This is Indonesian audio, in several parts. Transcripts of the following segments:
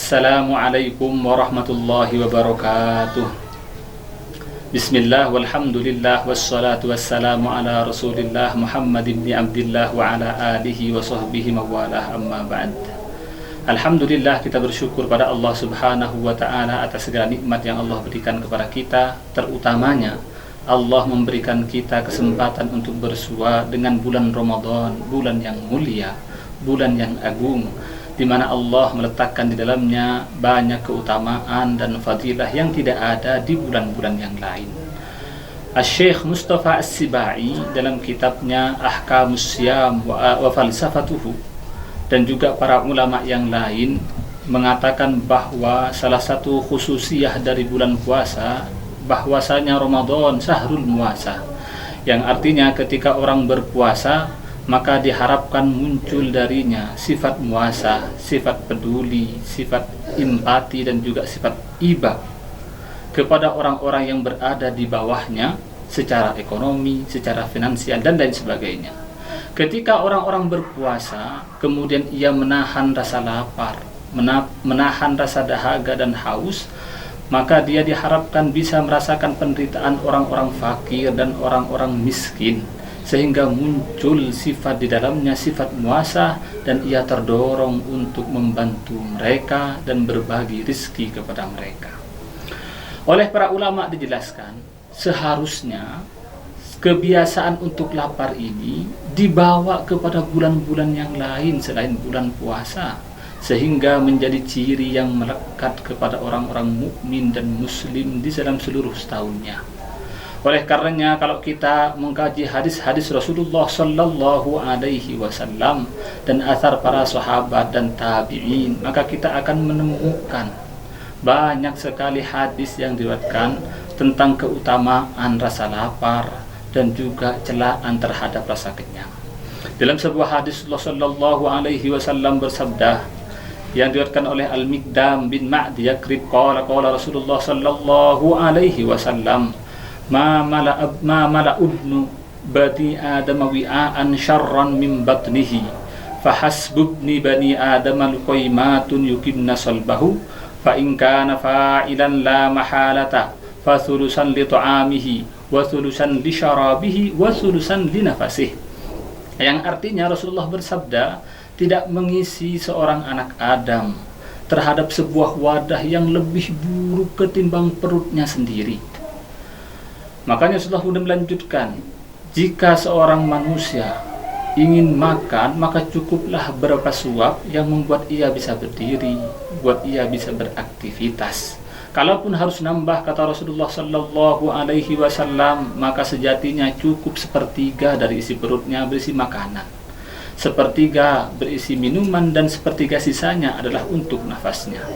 Assalamualaikum warahmatullahi wabarakatuh. Bismillah walhamdulillah wassalatu wassalamu ala rasulillah Muhammad ibn Abdillah wa ala alihi wa sahbihi mawalah amma ba'd. Alhamdulillah, kita bersyukur pada Allah subhanahu wa ta'ala atas segala nikmat yang Allah berikan kepada kita. Terutamanya Allah memberikan kita kesempatan untuk bersua dengan bulan Ramadan, bulan yang mulia, bulan yang agung, di mana Allah meletakkan di dalamnya banyak keutamaan dan fadilah yang tidak ada di bulan-bulan yang lain. Asy-Syaikh Mustafa As-Sibai dalam kitabnya Ahkamus Syiyam wa Falsafatuhu, dan juga para ulama yang lain mengatakan bahwa salah satu khususiyah dari bulan puasa bahwasanya Ramadan syahrul muasa, yang artinya ketika orang berpuasa maka diharapkan muncul darinya sifat muasa, sifat peduli, sifat empati, dan juga sifat iba kepada orang-orang yang berada di bawahnya secara ekonomi, secara finansial, dan lain sebagainya. Ketika orang-orang berpuasa, kemudian ia menahan rasa lapar, menahan rasa dahaga dan haus, maka dia diharapkan bisa merasakan penderitaan orang-orang fakir dan orang-orang miskin, sehingga muncul sifat di dalamnya, sifat muasa, dan ia terdorong untuk membantu mereka dan berbagi rizki kepada mereka. Oleh para ulama dijelaskan, seharusnya kebiasaan untuk lapar ini dibawa kepada bulan-bulan yang lain selain bulan puasa, sehingga menjadi ciri yang melekat kepada orang-orang mukmin dan muslim di dalam seluruh setahunnya. Oleh karenanya, kalau kita mengkaji hadis-hadis Rasulullah Sallallahu Alaihi Wasallam dan athar para sahabat dan tabi'in, maka kita akan menemukan banyak sekali hadis yang diriwayatkan tentang keutamaan rasa lapar dan juga celaan terhadap rasa kenyang. Dalam sebuah hadis Rasulullah Sallallahu Alaihi Wasallam bersabda, yang diriwayatkan oleh Al-Miqdam bin Ma'di Yakrib, qala Rasulullah Sallallahu Alaihi Wasallam, ma mala ubnu bani adam wi'an syarran min batnihi fahasbubni bani adam luqaymatun yukinna salbahu fa in kana fa'ilan la mahalata fa thulusan li ta'amihi wa thulusan li syarabihi wa thulusan li nafasihi. Yang artinya Rasulullah bersabda, tidak mengisi seorang anak Adam terhadap sebuah wadah yang lebih buruk ketimbang perutnya sendiri. Makanya Rasulullah kemudian melanjutkan, jika seorang manusia ingin makan, maka cukuplah beberapa suap yang membuat ia bisa berdiri, buat ia bisa beraktivitas. Kalaupun harus nambah, kata Rasulullah Sallallahu Alaihi Wasallam, maka sejatinya cukup sepertiga dari isi perutnya berisi makanan, sepertiga berisi minuman, dan sepertiga sisanya adalah untuk nafasnya.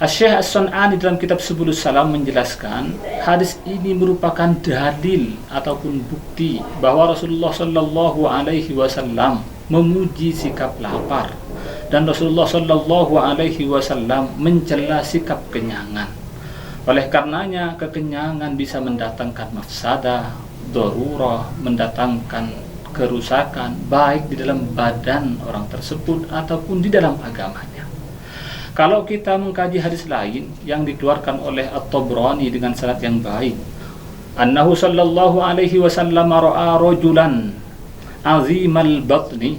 Asy-Syaikh As-Sun'ani dalam kitab Subulus Salam menjelaskan, hadis ini merupakan dalil ataupun bukti bahwa Rasulullah Sallallahu Alaihi Wasallam memuji sikap lapar, dan Rasulullah Sallallahu Alaihi Wasallam mencela sikap kenyangan. Oleh karenanya, kekenyangan bisa mendatangkan mafsadah, darurah, mendatangkan kerusakan baik di dalam badan orang tersebut ataupun di dalam agamanya. Kalau kita mengkaji hadis lain yang dikeluarkan oleh At-Tabrani dengan sanad yang baik, annahu sallallahu alaihi wasallam ra'a rajulan azimal batni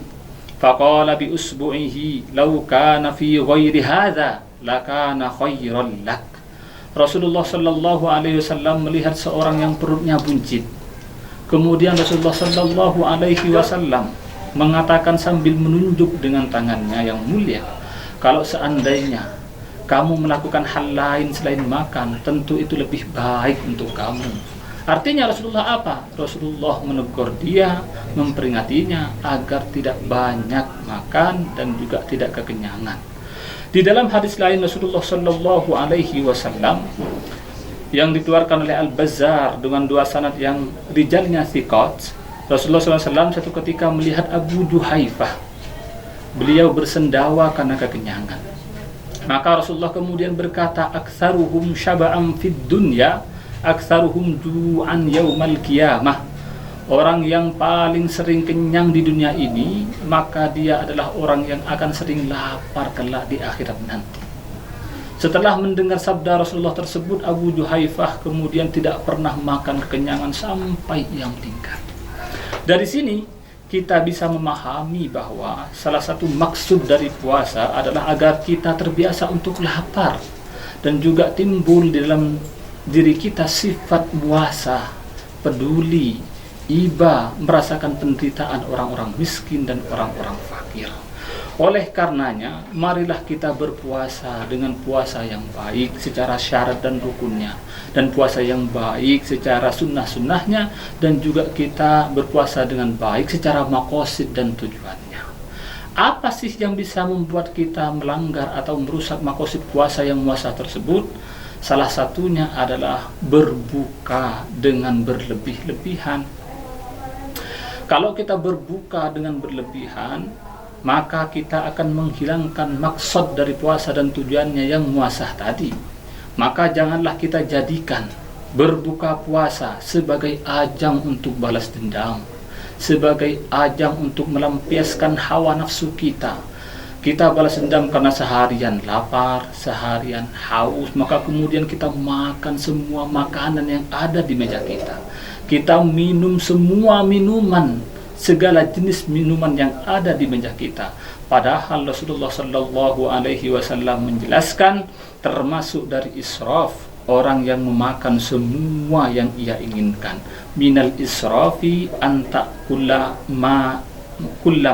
faqala bi usbu'ihi law kana fi ghairi hadha lakana khairan lak. Rasulullah sallallahu alaihi wasallam melihat seorang yang perutnya buncit. Kemudian Rasulullah sallallahu alaihi wasallam mengatakan sambil menunjuk dengan tangannya yang mulia, kalau seandainya kamu melakukan hal lain selain makan, tentu itu lebih baik untuk kamu. Artinya Rasulullah apa? Rasulullah menegur dia, memperingatinya agar tidak banyak makan dan juga tidak kekenyangan. Di dalam hadis lain Rasulullah Sallallahu Alaihi Wasallam yang dikeluarkan oleh Al-Bazzar dengan dua sanad yang rijalnya thiqat, Rasulullah SAW satu ketika melihat Abu Juhaifah. Beliau bersendawa karena kekenyangan. Maka Rasulullah kemudian berkata, aktsaruhum syaba'an fid dunya, aktsaruhum ju'an yaumal qiyamah. Orang yang paling sering kenyang di dunia ini, maka dia adalah orang yang akan sering lapar kelak di akhirat nanti. Setelah mendengar sabda Rasulullah tersebut, Abu Juhaifah kemudian tidak pernah makan kekenyangan sampai ia meninggal. Dari sini kita bisa memahami bahwa salah satu maksud dari puasa adalah agar kita terbiasa untuk lapar, dan juga timbul di dalam diri kita sifat puasa, peduli, iba, merasakan penderitaan orang-orang miskin dan orang-orang fakir. Oleh karenanya, marilah kita berpuasa dengan puasa yang baik secara syarat dan rukunnya, dan puasa yang baik secara sunnah-sunnahnya, dan juga kita berpuasa dengan baik secara maqasid dan tujuannya. Apa sih yang bisa membuat kita melanggar atau merusak maqasid puasa yang muasa tersebut? Salah satunya adalah berbuka dengan berlebih-lebihan. Kalau kita berbuka dengan berlebihan, maka kita akan menghilangkan maksud dari puasa dan tujuannya yang muasah tadi. Maka janganlah kita jadikan berbuka puasa sebagai ajang untuk balas dendam, sebagai ajang untuk melampiaskan hawa nafsu kita. Kita balas dendam karena seharian lapar, seharian haus, maka kemudian kita makan semua makanan yang ada di meja kita. Kita minum semua minuman, segala jenis minuman yang ada di meja kita. Padahal Rasulullah Shallallahu Alaihi Wasallam menjelaskan termasuk dari israf, orang yang memakan semua yang ia inginkan. Minal israfi anta kulla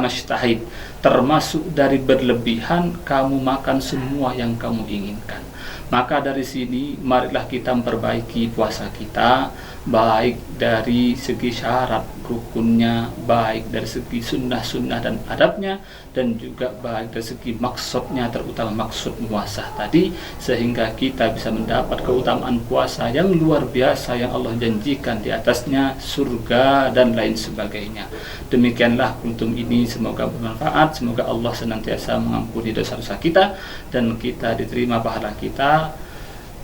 mashtahid, termasuk dari berlebihan kamu makan semua yang kamu inginkan. Maka dari sini marilah kita memperbaiki puasa kita, baik dari segi syarat rukunnya, baik dari segi sunnah-sunnah dan adabnya, dan juga baik dari segi maksudnya, terutama maksud muasah tadi, sehingga kita bisa mendapat keutamaan puasa yang luar biasa yang Allah janjikan di atasnya surga dan lain sebagainya. Demikianlah kuntum ini, semoga bermanfaat, semoga Allah senantiasa mengampuni dosa-dosa kita dan kita diterima pahala kita.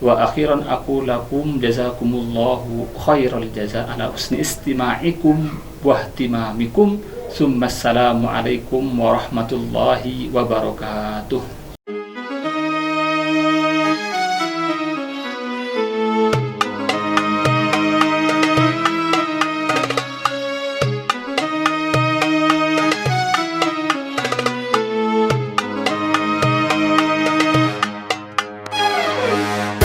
Wa akhiran aku lakum jazakumullahu khairal jaza ala husni istima'ikum wa ihtimamikum. Summa assalamu alaikum warahmatullahi wabarakatuh.